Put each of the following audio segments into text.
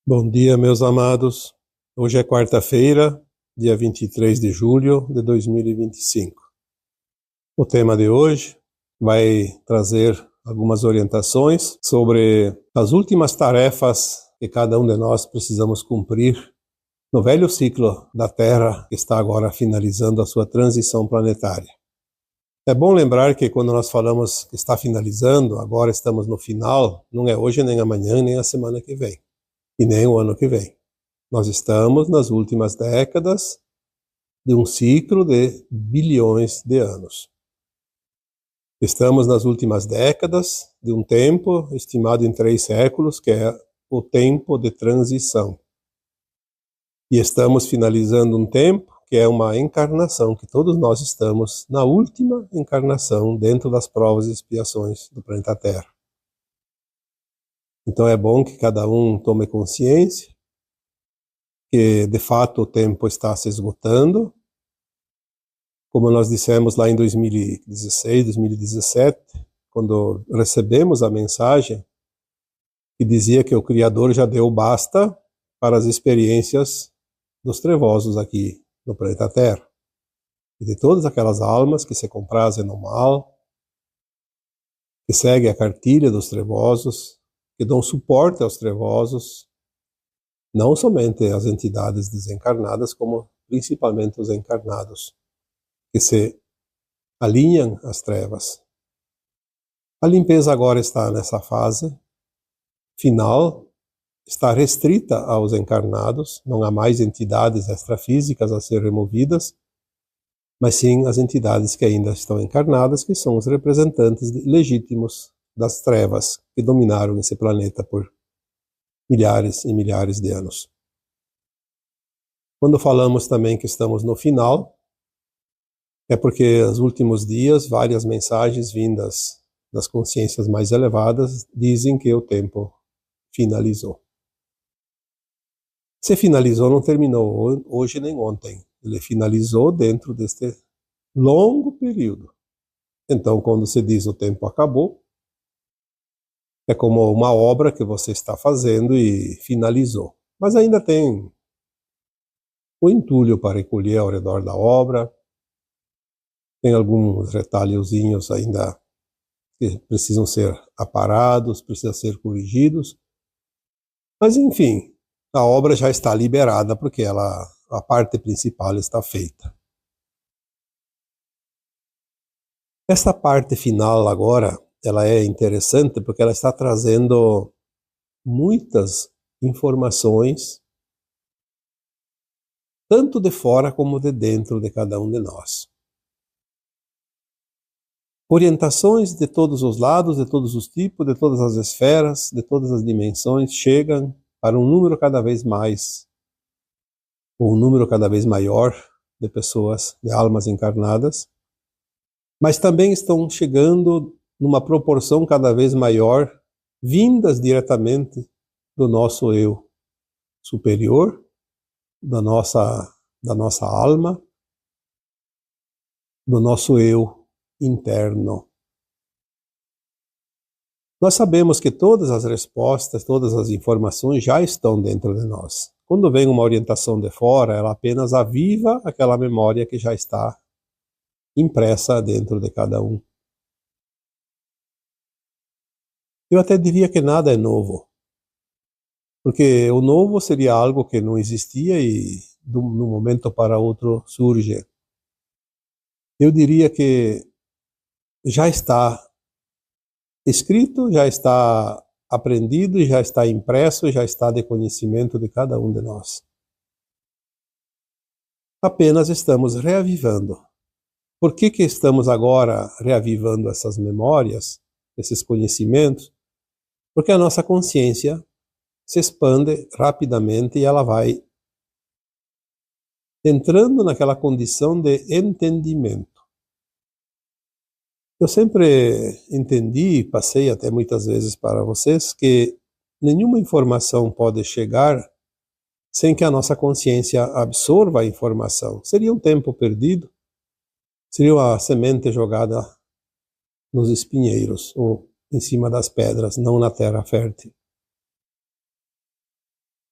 Bom dia, meus amados. Hoje é quarta-feira, dia 23 de julho de 2025. O tema de hoje vai trazer algumas orientações sobre as últimas tarefas que cada um de nós precisamos cumprir no velho ciclo da Terra, que está agora finalizando a sua transição planetária. É bom lembrar que quando nós falamos que está finalizando, agora estamos no final, não é hoje, nem amanhã, nem a semana que vem, e nem o ano que vem. Nós estamos nas últimas décadas de um ciclo de bilhões de anos. Estamos nas últimas décadas de um tempo estimado em 3 séculos, que é o tempo de transição. E estamos finalizando um tempo que é uma encarnação, que todos nós estamos na última encarnação dentro das provas e expiações do planeta Terra. Então é bom que cada um tome consciência que de fato o tempo está se esgotando. Como nós dissemos lá em 2016, 2017, quando recebemos a mensagem que dizia que o Criador já deu basta para as experiências dos trevosos aqui no planeta Terra. E de todas aquelas almas que se comprazem no mal, que seguem a cartilha dos trevosos, que dão suporte aos trevosos, não somente as entidades desencarnadas, como principalmente os encarnados, que se alinham às trevas. A limpeza agora está nessa fase final, está restrita aos encarnados, não há mais entidades extrafísicas a ser removidas, mas sim as entidades que ainda estão encarnadas, que são os representantes legítimos das trevas que dominaram esse planeta por milhares e milhares de anos. Quando falamos também que estamos no final, é porque nos últimos dias várias mensagens vindas das consciências mais elevadas dizem que o tempo finalizou. Se finalizou, não terminou hoje nem ontem. Ele finalizou dentro deste longo período. Então, quando se diz o tempo acabou, é como uma obra que você está fazendo e finalizou. Mas ainda tem o entulho para recolher ao redor da obra, tem alguns retalhozinhos ainda que precisam ser aparados, precisam ser corrigidos. Mas, enfim, a obra já está liberada porque a parte principal está feita. Essa parte final agora, ela é interessante porque ela está trazendo muitas informações, tanto de fora como de dentro de cada um de nós. Orientações de todos os lados, de todos os tipos, de todas as esferas, de todas as dimensões, chegam para um número cada vez mais, ou um número cada vez maior de pessoas, de almas encarnadas, mas também estão chegando numa proporção cada vez maior, vindas diretamente do nosso eu superior, da nossa alma, do nosso eu interno. Nós sabemos que todas as respostas, todas as informações já estão dentro de nós. Quando vem uma orientação de fora, ela apenas aviva aquela memória que já está impressa dentro de cada um. Eu até diria que nada é novo, porque o novo seria algo que não existia e de um momento para outro surge. Eu diria que já está escrito, já está aprendido, já está impresso, já está de conhecimento de cada um de nós. Apenas estamos reavivando. Por que estamos agora reavivando essas memórias, esses conhecimentos? Porque a nossa consciência se expande rapidamente e ela vai entrando naquela condição de entendimento. Eu sempre entendi, e passei até muitas vezes para vocês, que nenhuma informação pode chegar sem que a nossa consciência absorva a informação. Seria um tempo perdido, seria uma semente jogada nos espinheiros ou em cima das pedras, não na terra fértil.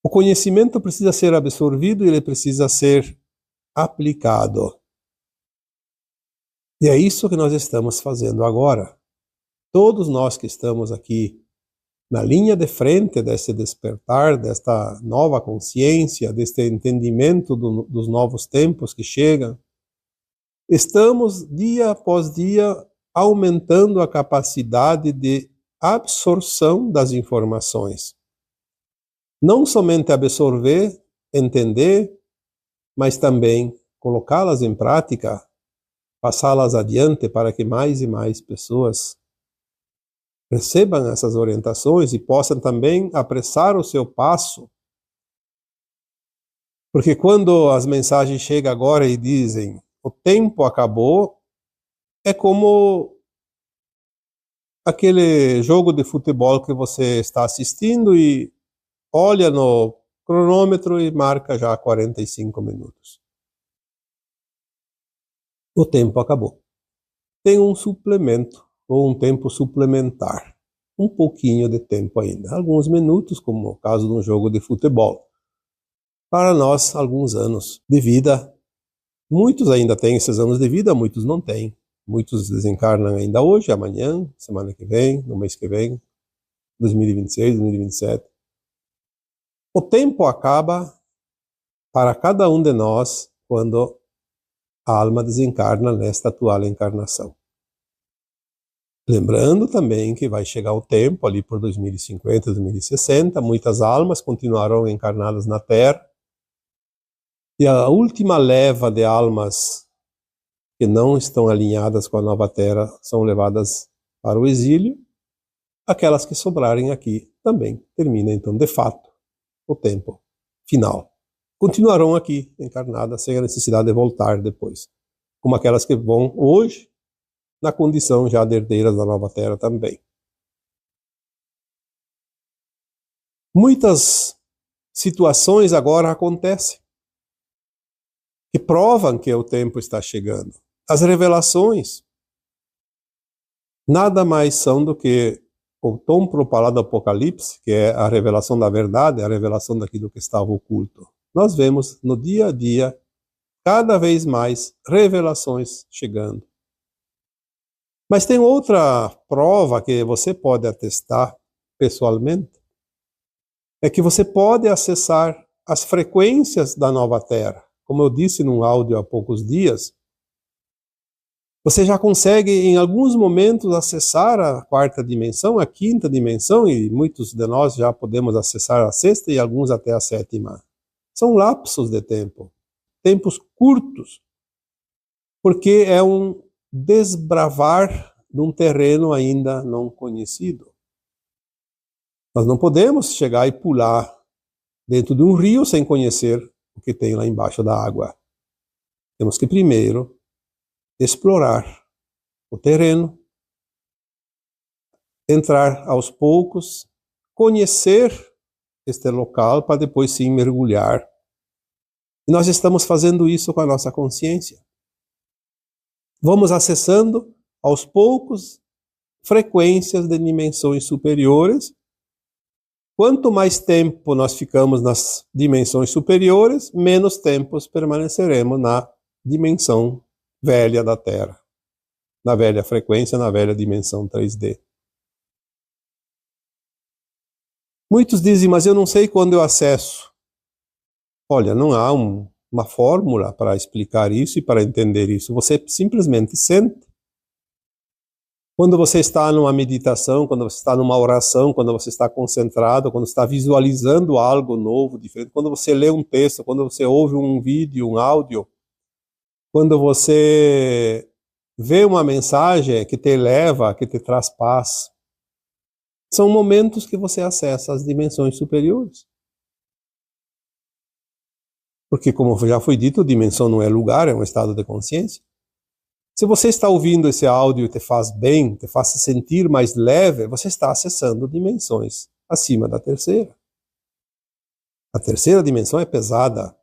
O conhecimento precisa ser absorvido e ele precisa ser aplicado. E é isso que nós estamos fazendo agora. Todos nós que estamos aqui na linha de frente desse despertar, desta nova consciência, deste entendimento dos novos tempos que chegam, estamos dia após dia aumentando a capacidade de absorção das informações. Não somente absorver, entender, mas também colocá-las em prática, passá-las adiante para que mais e mais pessoas recebam essas orientações e possam também apressar o seu passo. Porque quando as mensagens chegam agora e dizem o tempo acabou, é como aquele jogo de futebol que você está assistindo e olha no cronômetro e marca já 45 minutos. O tempo acabou. Tem um suplemento, ou um tempo suplementar. Um pouquinho de tempo ainda. Alguns minutos, como no caso de um jogo de futebol. Para nós, alguns anos de vida. Muitos ainda têm esses anos de vida, muitos não têm. Muitos desencarnam ainda hoje, amanhã, semana que vem, no mês que vem, 2026, 2027. O tempo acaba para cada um de nós quando a alma desencarna nesta atual encarnação. Lembrando também que vai chegar o tempo, ali por 2050, 2060, muitas almas continuarão encarnadas na Terra, e a última leva de almas que não estão alinhadas com a nova Terra são levadas para o exílio. Aquelas que sobrarem aqui também termina, então, de fato, o tempo final. Continuarão aqui encarnadas sem a necessidade de voltar depois, como aquelas que vão hoje na condição já de herdeiras da nova Terra também. Muitas situações agora acontecem que provam que o tempo está chegando. As revelações nada mais são do que o tom propalado do Apocalipse, que é a revelação da verdade, a revelação daquilo que estava oculto. Nós vemos no dia a dia, cada vez mais, revelações chegando. Mas tem outra prova que você pode atestar pessoalmente, é que você pode acessar as frequências da nova Terra. Como eu disse num áudio há poucos dias, você já consegue em alguns momentos acessar a quarta dimensão, a quinta dimensão, e muitos de nós já podemos acessar a sexta e alguns até a sétima. São lapsos de tempo, tempos curtos, porque é um desbravar de um terreno ainda não conhecido. Nós não podemos chegar e pular dentro de um rio sem conhecer o que tem lá embaixo da água. Temos que primeiro explorar o terreno, entrar aos poucos, conhecer este local para depois sim mergulhar. E nós estamos fazendo isso com a nossa consciência. Vamos acessando aos poucos frequências de dimensões superiores. Quanto mais tempo nós ficamos nas dimensões superiores, menos tempos permaneceremos na dimensão velha da Terra, na velha frequência, na velha dimensão 3D. Muitos dizem, mas eu não sei quando eu acesso. Olha, não há uma fórmula para explicar isso e para entender isso. Você simplesmente sente. Quando você está numa meditação, quando você está numa oração, quando você está concentrado, quando você está visualizando algo novo, diferente, quando você lê um texto, quando você ouve um vídeo, um áudio, quando você vê uma mensagem que te eleva, que te traz paz, são momentos que você acessa as dimensões superiores. Porque, como já foi dito, dimensão não é lugar, é um estado de consciência. Se você está ouvindo esse áudio e te faz bem, te faz se sentir mais leve, você está acessando dimensões acima da terceira. A terceira dimensão é pesada,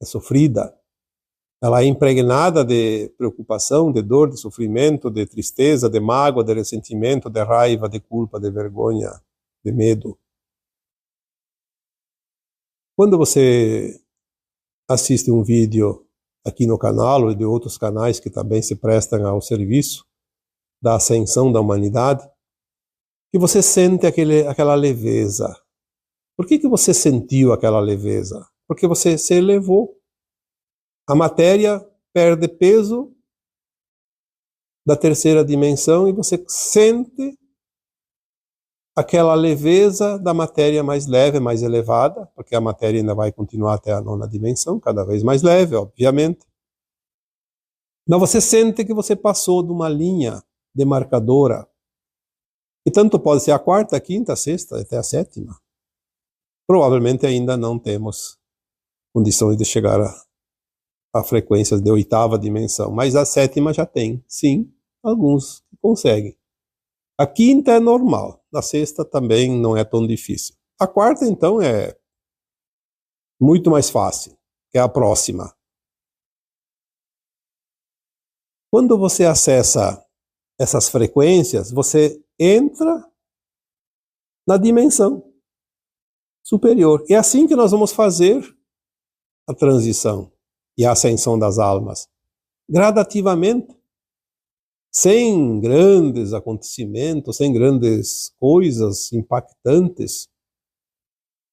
é sofrida. Ela é impregnada de preocupação, de dor, de sofrimento, de tristeza, de mágoa, de ressentimento, de raiva, de culpa, de vergonha, de medo. Quando você assiste um vídeo aqui no canal ou de outros canais que também se prestam ao serviço da ascensão da humanidade, que você sente aquela leveza. Por que você sentiu aquela leveza? Porque você se elevou. A matéria perde peso da terceira dimensão e você sente aquela leveza da matéria mais leve, mais elevada, porque a matéria ainda vai continuar até a nona dimensão, cada vez mais leve, obviamente. Mas você sente que você passou de uma linha demarcadora, e tanto pode ser a quarta, a quinta, a sexta, até a sétima. Provavelmente ainda não temos condições de chegar a frequências de oitava dimensão, mas a sétima já tem, sim, alguns que conseguem. A quinta é normal, a sexta também não é tão difícil. A quarta, então, é muito mais fácil, que é a próxima. Quando você acessa essas frequências, você entra na dimensão superior. É assim que nós vamos fazer a transição e a ascensão das almas, gradativamente, sem grandes acontecimentos, sem grandes coisas impactantes,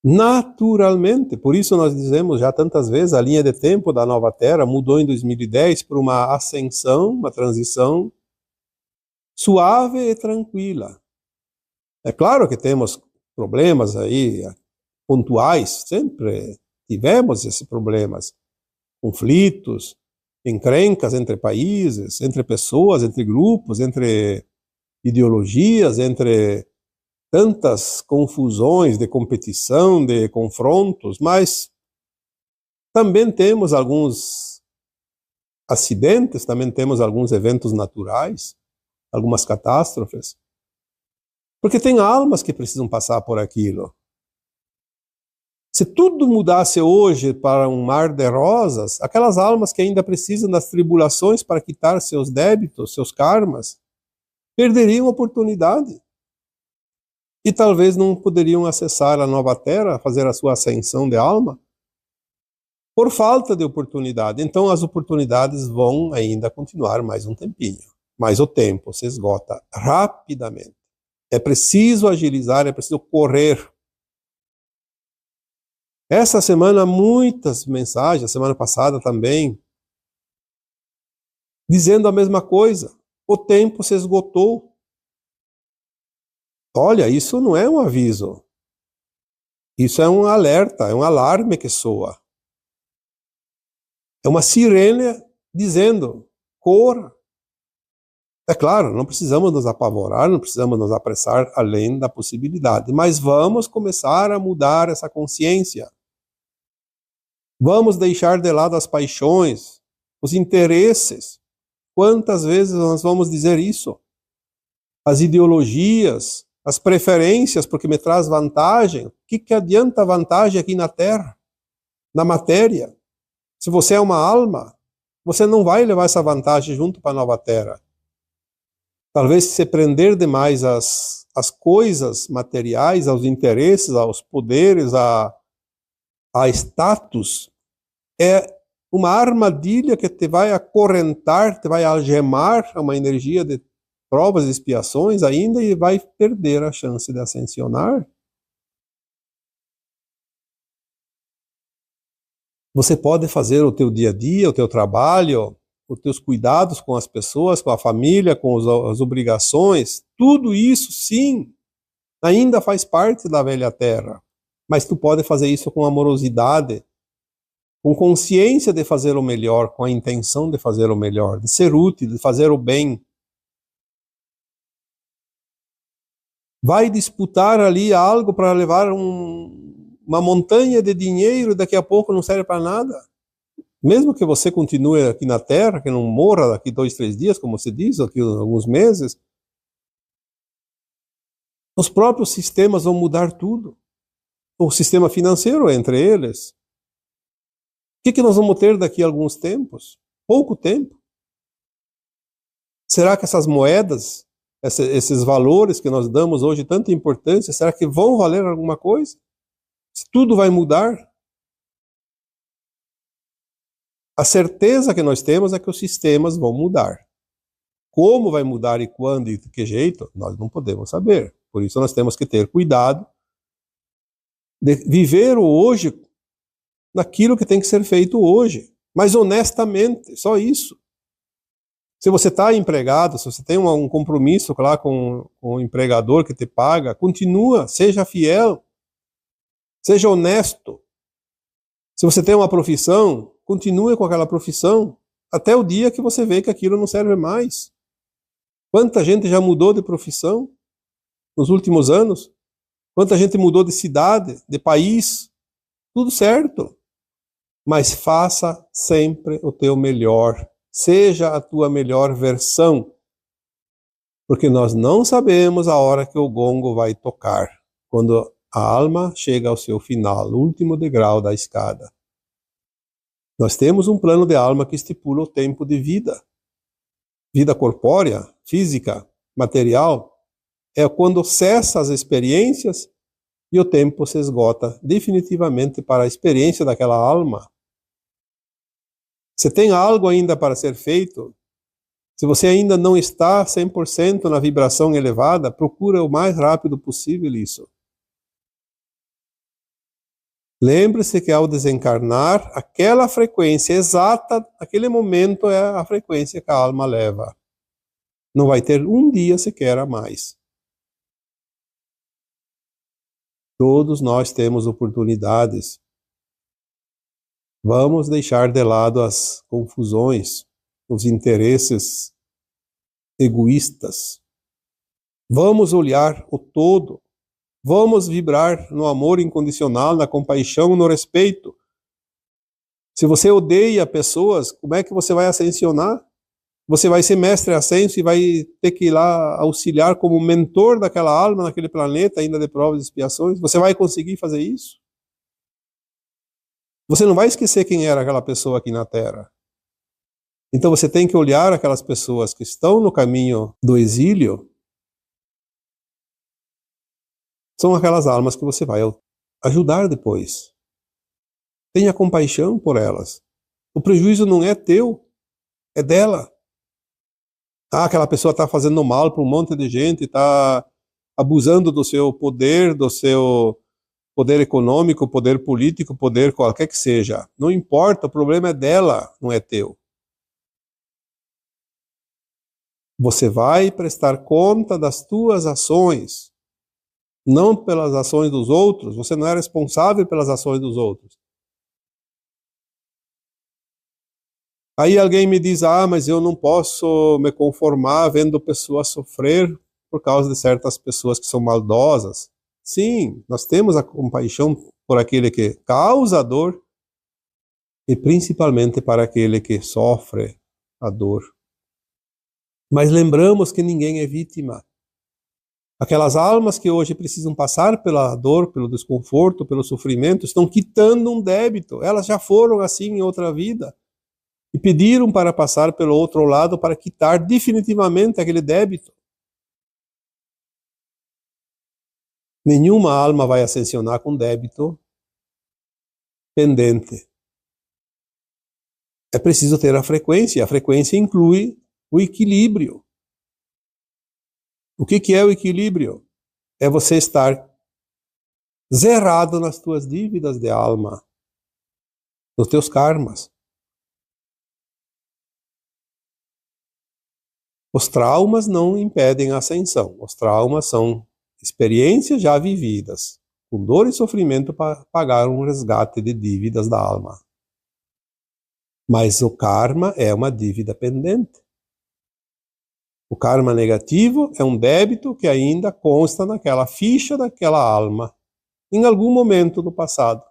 naturalmente. Por isso nós dizemos já tantas vezes, a linha de tempo da Nova Terra mudou em 2010 para uma ascensão, uma transição suave e tranquila. É claro que temos problemas aí pontuais, sempre tivemos esses problemas, conflitos, encrencas entre países, entre pessoas, entre grupos, entre ideologias, entre tantas confusões de competição, de confrontos, mas também temos alguns acidentes, também temos alguns eventos naturais, algumas catástrofes, porque tem almas que precisam passar por aquilo. Se tudo mudasse hoje para um mar de rosas, aquelas almas que ainda precisam das tribulações para quitar seus débitos, seus karmas, perderiam a oportunidade. E talvez não poderiam acessar a Nova Terra, fazer a sua ascensão de alma, por falta de oportunidade. Então as oportunidades vão ainda continuar mais um tempinho. Mas o tempo se esgota rapidamente. É preciso agilizar, é preciso correr. Essa semana, muitas mensagens, a semana passada também, dizendo a mesma coisa. O tempo se esgotou. Olha, isso não é um aviso. Isso é um alerta, é um alarme que soa. É uma sirene dizendo, corra. É claro, não precisamos nos apavorar, não precisamos nos apressar além da possibilidade, mas vamos começar a mudar essa consciência. Vamos deixar de lado as paixões, os interesses. Quantas vezes nós vamos dizer isso? As ideologias, as preferências, porque me traz vantagem. O que adianta a vantagem aqui na Terra, na matéria? Se você é uma alma, você não vai levar essa vantagem junto para a Nova Terra. Talvez se prender demais às coisas materiais, aos interesses, aos poderes, a status, é uma armadilha que te vai acorrentar, te vai algemar a uma energia de provas e expiações ainda e vai perder a chance de ascensionar. Você pode fazer o teu dia a dia, o teu trabalho, os teus cuidados com as pessoas, com a família, com as obrigações, tudo isso, sim, ainda faz parte da velha Terra. Mas tu pode fazer isso com amorosidade, com consciência de fazer o melhor, com a intenção de fazer o melhor, de ser útil, de fazer o bem. Vai disputar ali algo para levar uma montanha de dinheiro e daqui a pouco não serve para nada. Mesmo que você continue aqui na Terra, que não morra daqui 2, 3 dias, como se diz, daqui alguns meses, os próprios sistemas vão mudar tudo. O sistema financeiro entre eles. O que nós vamos ter daqui a alguns tempos? Pouco tempo. Será que essas moedas, esses valores que nós damos hoje tanta importância, será que vão valer alguma coisa? Se tudo vai mudar? A certeza que nós temos é que os sistemas vão mudar. Como vai mudar e quando e de que jeito, nós não podemos saber. Por isso nós temos que ter cuidado de viver o hoje naquilo que tem que ser feito hoje, mas honestamente, só isso. Se você está empregado, se você tem um compromisso lá com o empregador que te paga, continua, seja fiel, seja honesto. Se você tem uma profissão, continue com aquela profissão até o dia que você vê que aquilo não serve mais. Quanta gente já mudou de profissão nos últimos anos? Quanta gente mudou de cidade, de país? Tudo certo. Mas faça sempre o teu melhor. Seja a tua melhor versão. Porque nós não sabemos a hora que o gongo vai tocar. Quando a alma chega ao seu final, o último degrau da escada. Nós temos um plano de alma que estipula o tempo de vida. Vida corpórea, física, material, é quando cessa as experiências e o tempo se esgota definitivamente para a experiência daquela alma. Se tem algo ainda para ser feito, se você ainda não está 100% na vibração elevada, procura o mais rápido possível isso. Lembre-se que ao desencarnar, aquela frequência exata, aquele momento é a frequência que a alma leva. Não vai ter um dia sequer a mais. Todos nós temos oportunidades. Vamos deixar de lado as confusões, os interesses egoístas. Vamos olhar o todo. Vamos vibrar no amor incondicional, na compaixão, no respeito. Se você odeia pessoas, como é que você vai ascensionar? Você vai ser mestre ascenso e vai ter que ir lá auxiliar como mentor daquela alma naquele planeta, ainda de provas e expiações? Você vai conseguir fazer isso? Você não vai esquecer quem era aquela pessoa aqui na Terra. Então você tem que olhar aquelas pessoas que estão no caminho do exílio. São aquelas almas que você vai ajudar depois. Tenha compaixão por elas. O prejuízo não é teu, é dela. Aquela pessoa está fazendo mal para um monte de gente, está abusando do seu poder econômico, poder político, poder qualquer que seja. Não importa, o problema é dela, não é teu. Você vai prestar conta das tuas ações, não pelas ações dos outros. Você não é responsável pelas ações dos outros. Aí alguém me diz, mas eu não posso me conformar vendo pessoas sofrer por causa de certas pessoas que são maldosas. Sim, nós temos a compaixão por aquele que causa a dor e principalmente para aquele que sofre a dor. Mas lembramos que ninguém é vítima. Aquelas almas que hoje precisam passar pela dor, pelo desconforto, pelo sofrimento, estão quitando um débito. Elas já foram assim em outra vida. E pediram para passar pelo outro lado para quitar definitivamente aquele débito. Nenhuma alma vai ascensionar com débito pendente. É preciso ter a frequência. A frequência inclui o equilíbrio. O que é o equilíbrio? É você estar zerado nas tuas dívidas de alma, nos teus karmas. Os traumas não impedem a ascensão. Os traumas são experiências já vividas, com dor e sofrimento para pagar um resgate de dívidas da alma. Mas o karma é uma dívida pendente. O karma negativo é um débito que ainda consta naquela ficha daquela alma, em algum momento do passado.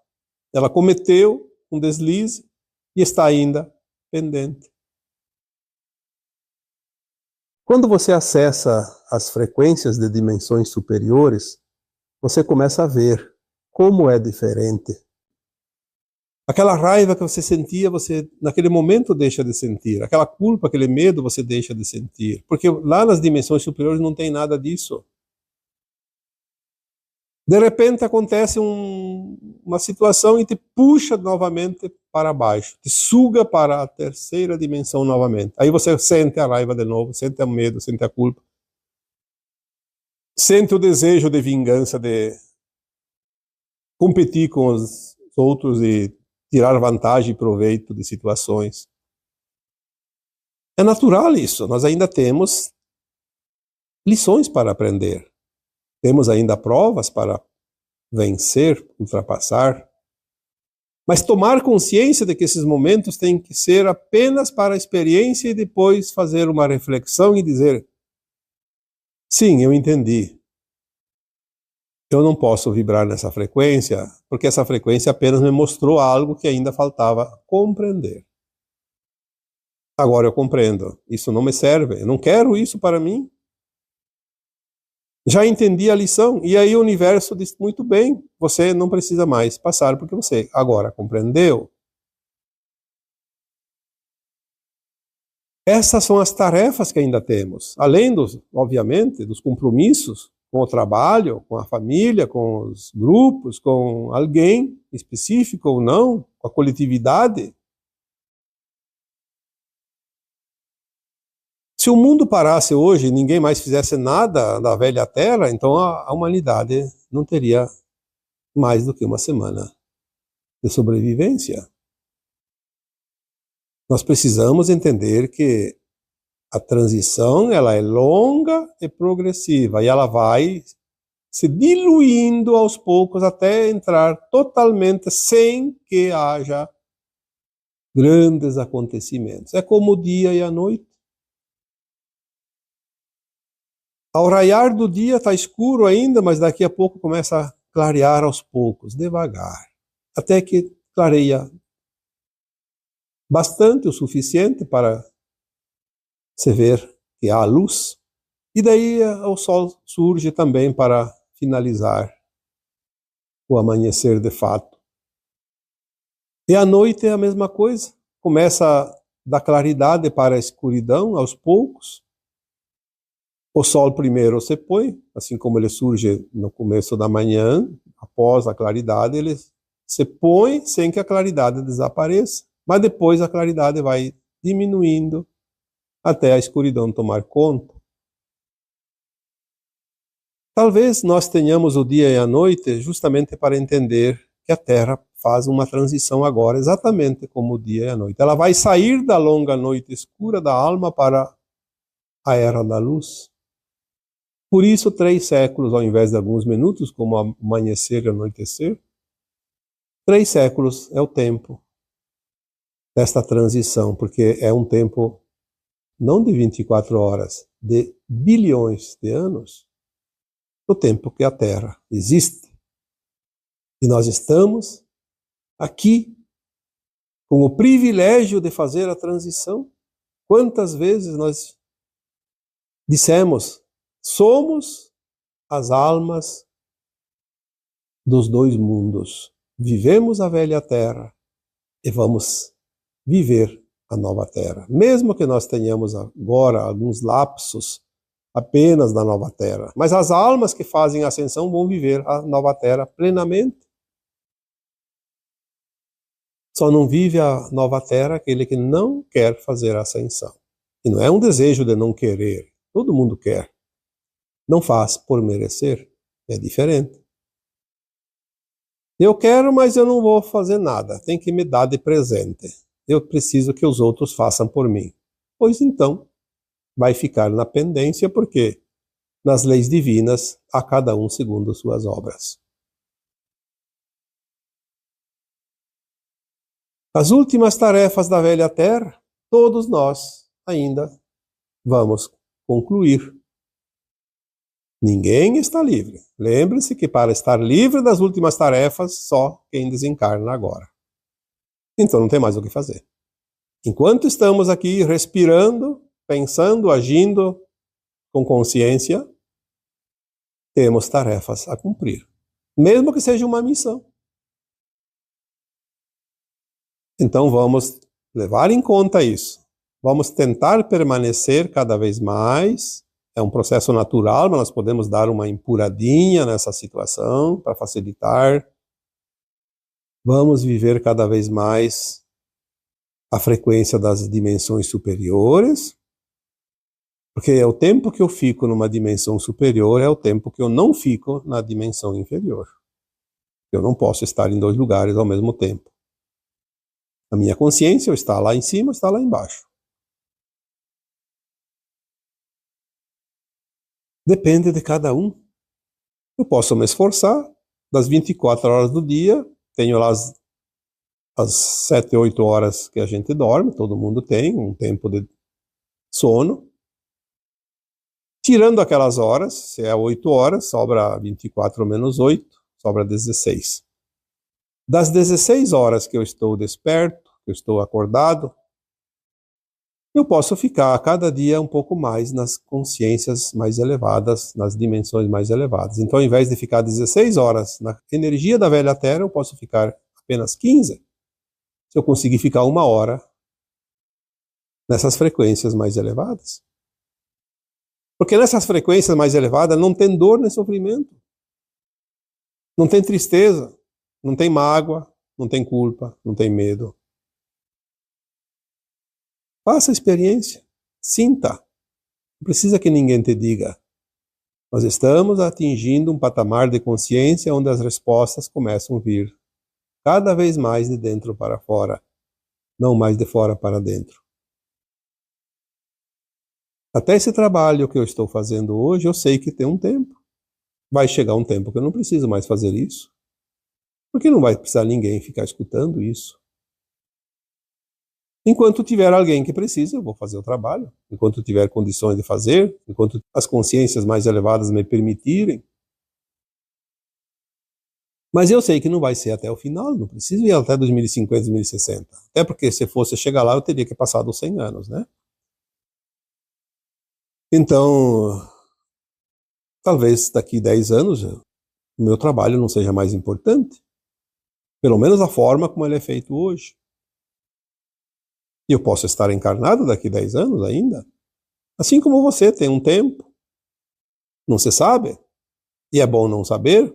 Ela cometeu um deslize e está ainda pendente. Quando você acessa as frequências de dimensões superiores, você começa a ver como é diferente. Aquela raiva que você sentia, você naquele momento deixa de sentir. Aquela culpa, aquele medo, você deixa de sentir. Porque lá nas dimensões superiores não tem nada disso. De repente acontece uma situação e te puxa novamente para baixo, te suga para a terceira dimensão novamente. Aí você sente a raiva de novo, sente o medo, sente a culpa, sente o desejo de vingança, de competir com os outros e tirar vantagem e proveito de situações. É natural isso, nós ainda temos lições para aprender. Temos ainda provas para vencer, ultrapassar. Mas tomar consciência de que esses momentos têm que ser apenas para a experiência e depois fazer uma reflexão e dizer: sim, eu entendi. Eu não posso vibrar nessa frequência, porque essa frequência apenas me mostrou algo que ainda faltava compreender. Agora eu compreendo. Isso não me serve. Eu não quero isso para mim. Já entendi a lição. E aí o universo diz: muito bem, você não precisa mais passar porque você agora compreendeu. Essas são as tarefas que ainda temos. Além obviamente, dos compromissos com o trabalho, com a família, com os grupos, com alguém específico ou não, com a coletividade. Se o mundo parasse hoje e ninguém mais fizesse nada da velha Terra, então a humanidade não teria mais do que uma semana de sobrevivência. Nós precisamos entender que a transição ela é longa e progressiva e ela vai se diluindo aos poucos até entrar totalmente sem que haja grandes acontecimentos. É como o dia e a noite. Ao raiar do dia está escuro ainda, mas daqui a pouco começa a clarear aos poucos, devagar, até que clareia bastante, o suficiente para se ver que há luz. E daí o sol surge também para finalizar o amanhecer de fato. E a noite é a mesma coisa, começa da claridade para a escuridão aos poucos. O sol primeiro se põe, assim como ele surge no começo da manhã, após a claridade, ele se põe sem que a claridade desapareça. Mas depois a claridade vai diminuindo até a escuridão tomar conta. Talvez nós tenhamos o dia e a noite justamente para entender que a Terra faz uma transição agora, exatamente como o dia e a noite. Ela vai sair da longa noite escura da alma para a era da luz. Por isso, 3 séculos ao invés de alguns minutos, como amanhecer e anoitecer, 3 séculos é o tempo desta transição, porque é um tempo não de 24 horas, de bilhões de anos, o tempo que a Terra existe. E nós estamos aqui com o privilégio de fazer a transição. Quantas vezes nós dissemos: somos as almas dos 2 mundos. Vivemos a velha Terra e vamos viver a nova Terra. Mesmo que nós tenhamos agora alguns lapsos apenas da nova Terra. Mas as almas que fazem a ascensão vão viver a nova Terra plenamente. Só não vive a nova Terra aquele que não quer fazer a ascensão. E não é um desejo de não querer. Todo mundo quer. Não faz por merecer. É diferente. Eu quero, mas eu não vou fazer nada. Tem que me dar de presente. Eu preciso que os outros façam por mim. Pois então, vai ficar na pendência, porque nas leis divinas, a cada um segundo suas obras. As últimas tarefas da velha Terra, todos nós ainda vamos concluir. Ninguém está livre. Lembre-se que para estar livre das últimas tarefas, só quem desencarna agora. Então não tem mais o que fazer. Enquanto estamos aqui respirando, pensando, agindo com consciência, temos tarefas a cumprir. Mesmo que seja uma missão. Então vamos levar em conta isso. Vamos tentar permanecer cada vez mais É um processo natural, mas nós podemos dar uma empuradinha nessa situação para facilitar. Vamos viver cada vez mais a frequência das dimensões superiores, porque o tempo que eu fico numa dimensão superior é o tempo que eu não fico na dimensão inferior. Eu não posso estar em 2 lugares ao mesmo tempo. A minha consciência está lá em cima, está lá embaixo. Depende de cada um. Eu posso me esforçar, das 24 horas do dia, tenho lá as 7, 8 horas que a gente dorme, todo mundo tem um tempo de sono. Tirando aquelas horas, se é 8 horas, sobra 24 menos 8, sobra 16. Das 16 horas que eu estou desperto, que eu estou acordado, eu posso ficar a cada dia um pouco mais nas consciências mais elevadas, nas dimensões mais elevadas. Então, ao invés de ficar 16 horas na energia da velha Terra, eu posso ficar apenas 15, se eu conseguir ficar 1 hora nessas frequências mais elevadas. Porque nessas frequências mais elevadas não tem dor nem sofrimento, não tem tristeza, não tem mágoa, não tem culpa, não tem medo. Faça a experiência, sinta. Não precisa que ninguém te diga. Nós estamos atingindo um patamar de consciência onde as respostas começam a vir cada vez mais de dentro para fora, não mais de fora para dentro. Até esse trabalho que eu estou fazendo hoje, eu sei que tem um tempo. Vai chegar um tempo que eu não preciso mais fazer isso. Porque não vai precisar ninguém ficar escutando isso. Enquanto tiver alguém que precisa, eu vou fazer o trabalho. Enquanto tiver condições de fazer, enquanto as consciências mais elevadas me permitirem. Mas eu sei que não vai ser até o final, não preciso ir até 2050, 2060. Até porque se fosse chegar lá, eu teria que passar dos 100 anos, né? Então, talvez daqui 10 anos, o meu trabalho não seja mais importante. Pelo menos a forma como ele é feito hoje. E eu posso estar encarnado daqui 10 anos ainda. Assim como você tem um tempo. Não se sabe. E é bom não saber.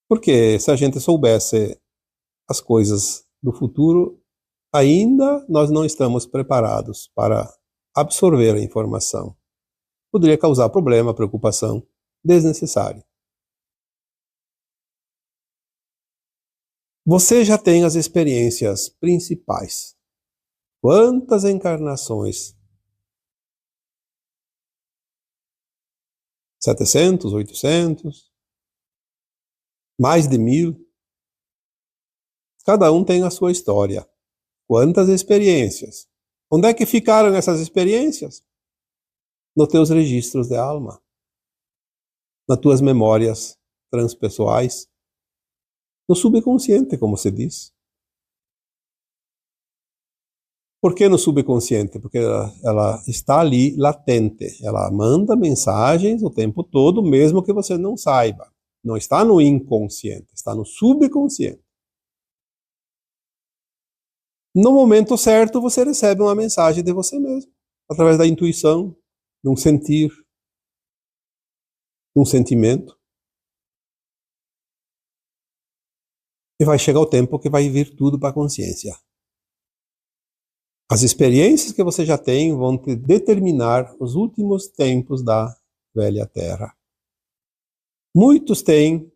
Porque se a gente soubesse as coisas do futuro, ainda nós não estamos preparados para absorver a informação. Poderia causar problema, preocupação desnecessária. Você já tem as experiências principais. Quantas encarnações? 700, 800? Mais de 1000? Cada um tem a sua história. Quantas experiências? Onde é que ficaram essas experiências? Nos teus registros de alma. Nas tuas memórias transpessoais. No subconsciente, como se diz. Por que no subconsciente? Porque ela está ali latente. Ela manda mensagens o tempo todo, mesmo que você não saiba. Não está no inconsciente, está no subconsciente. No momento certo, você recebe uma mensagem de você mesmo, através da intuição, de um sentir, de um sentimento. E vai chegar o tempo que vai vir tudo para a consciência. As experiências que você já tem vão te determinar os últimos tempos da velha Terra. Muitos têm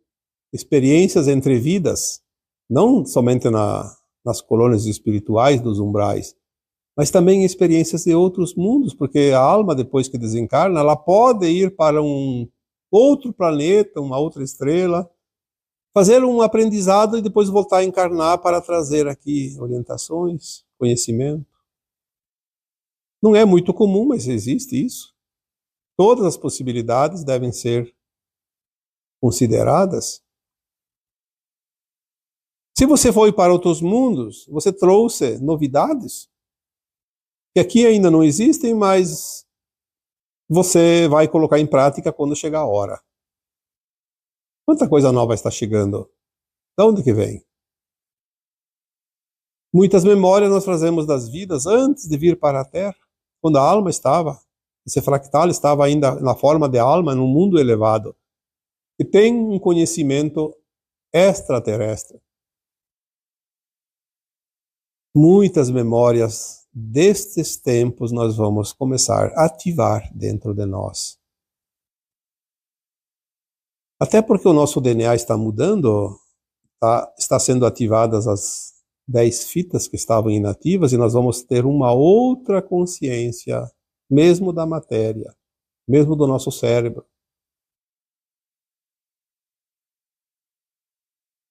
experiências entre vidas, não somente nas colônias espirituais dos umbrais, mas também experiências de outros mundos, porque a alma, depois que desencarna, ela pode ir para um outro planeta, uma outra estrela, fazer um aprendizado e depois voltar a encarnar para trazer aqui orientações, conhecimento. Não é muito comum, mas existe isso. Todas as possibilidades devem ser consideradas. Se você foi para outros mundos, você trouxe novidades que aqui ainda não existem, mas você vai colocar em prática quando chegar a hora. Quanta coisa nova está chegando? De onde que vem? Muitas memórias nós trazemos das vidas antes de vir para a Terra, quando a alma estava Esse fractal estava ainda na forma de alma, num mundo elevado, e tem um conhecimento extraterrestre. Muitas memórias destes tempos nós vamos começar a ativar dentro de nós. Até porque o nosso DNA está mudando, está sendo ativadas as 10 fitas que estavam inativas e nós vamos ter uma outra consciência, mesmo da matéria, mesmo do nosso cérebro.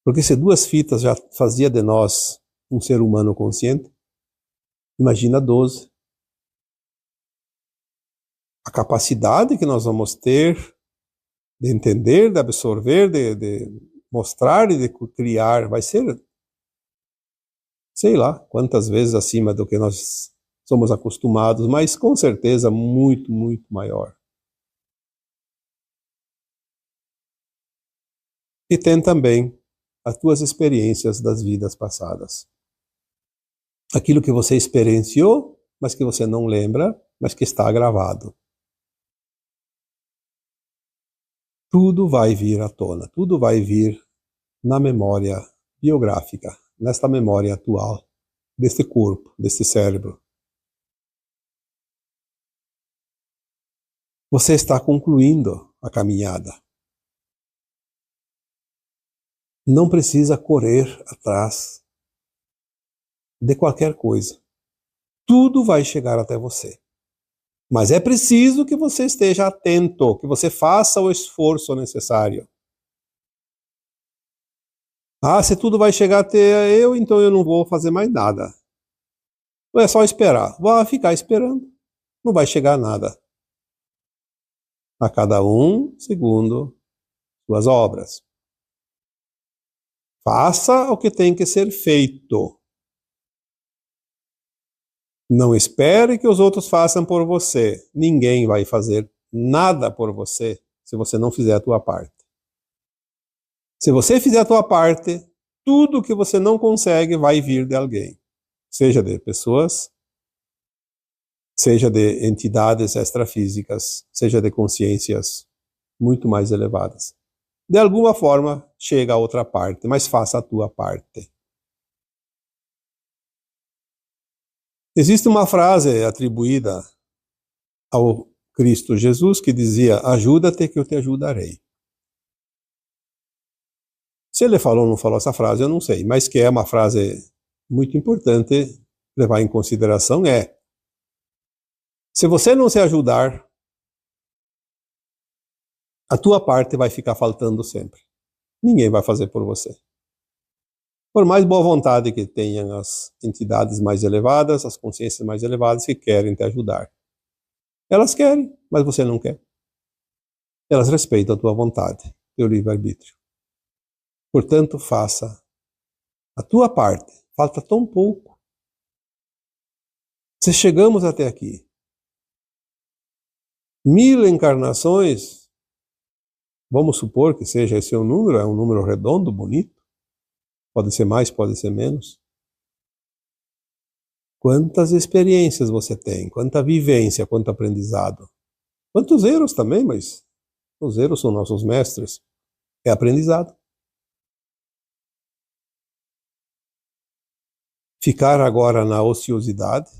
Porque se 2 fitas já fazia de nós um ser humano consciente, imagina 12. A capacidade que nós vamos ter de entender, de absorver, de mostrar e de criar, vai ser, sei lá, quantas vezes acima do que nós somos acostumados, mas com certeza muito, muito maior. E tem também as tuas experiências das vidas passadas. Aquilo que você experienciou, mas que você não lembra, mas que está gravado. Tudo vai vir à tona, tudo vai vir na memória biográfica, nesta memória atual, deste corpo, deste cérebro. Você está concluindo a caminhada. Não precisa correr atrás de qualquer coisa. Tudo vai chegar até você. Mas é preciso que você esteja atento, que você faça o esforço necessário. Ah, se tudo vai chegar até eu, então eu não vou fazer mais nada. É só esperar. Vou ficar esperando. Não vai chegar nada. A cada um segundo suas obras. Faça o que tem que ser feito. Não espere que os outros façam por você. Ninguém vai fazer nada por você se você não fizer a tua parte. Se você fizer a tua parte, tudo que você não consegue vai vir de alguém. Seja de pessoas, seja de entidades extrafísicas, seja de consciências muito mais elevadas. De alguma forma, chega a outra parte, mas faça a tua parte. Existe uma frase atribuída ao Cristo Jesus que dizia: ajuda-te que eu te ajudarei. Se ele falou ou não falou essa frase, eu não sei, mas que é uma frase muito importante levar em consideração é: se você não se ajudar, a tua parte vai ficar faltando sempre. Ninguém vai fazer por você. Por mais boa vontade que tenham as entidades mais elevadas, as consciências mais elevadas que querem te ajudar. Elas querem, mas você não quer. Elas respeitam a tua vontade, teu livre-arbítrio. Portanto, faça a tua parte. Falta tão pouco. Se chegamos até aqui, 1000 encarnações, vamos supor que seja esse o número, é um número redondo, bonito. Pode ser mais, pode ser menos. Quantas experiências você tem, quanta vivência, quanto aprendizado. Quantos erros também, mas os erros são nossos mestres. É aprendizado. Ficar agora na ociosidade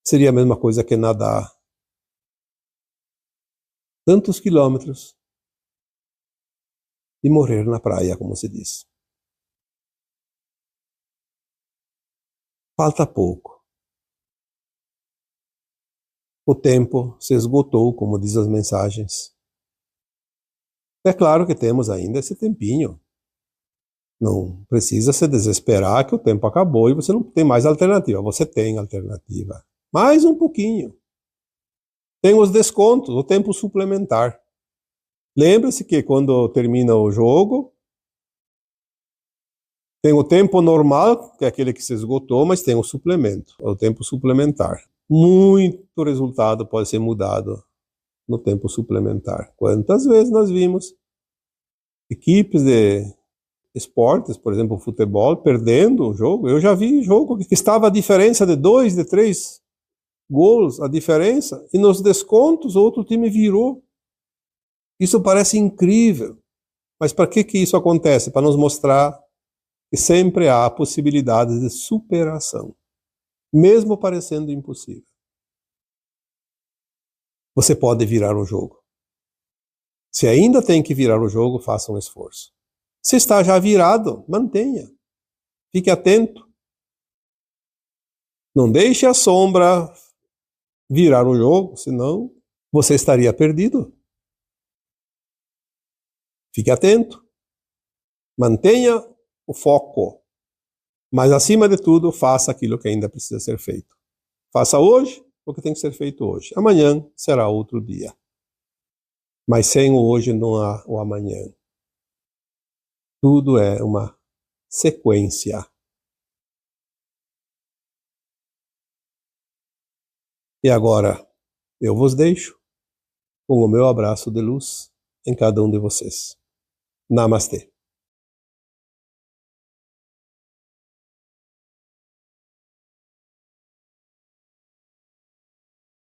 seria a mesma coisa que nadar tantos quilômetros e morrer na praia, como se diz. Falta pouco. O tempo se esgotou, como diz as mensagens. É claro que temos ainda esse tempinho. Não precisa se desesperar que o tempo acabou e você não tem mais alternativa. Você tem alternativa. Mais um pouquinho. Tem os descontos, o tempo suplementar. Lembre-se que quando termina o jogo, tem o tempo normal, que é aquele que se esgotou, mas tem o suplemento, o tempo suplementar. Muito resultado pode ser mudado no tempo suplementar. Quantas vezes nós vimos equipes de esportes, por exemplo, futebol, perdendo o jogo? Eu já vi jogo que estava a diferença de 2, de 3 gols a diferença, e nos descontos o outro time virou. Isso parece incrível. Mas para que isso acontece? Para nos mostrar que sempre há possibilidades de superação, mesmo parecendo impossível. Você pode virar o jogo. Se ainda tem que virar o jogo, faça um esforço. Se está já virado, mantenha. Fique atento. Não deixe a sombra virar o jogo, senão você estaria perdido. Fique atento. Mantenha o foco. Mas, acima de tudo, faça aquilo que ainda precisa ser feito. Faça hoje o que tem que ser feito hoje. Amanhã será outro dia. Mas sem o hoje não há o amanhã. Tudo é uma sequência. E agora, eu vos deixo com o meu abraço de luz em cada um de vocês. Namastê.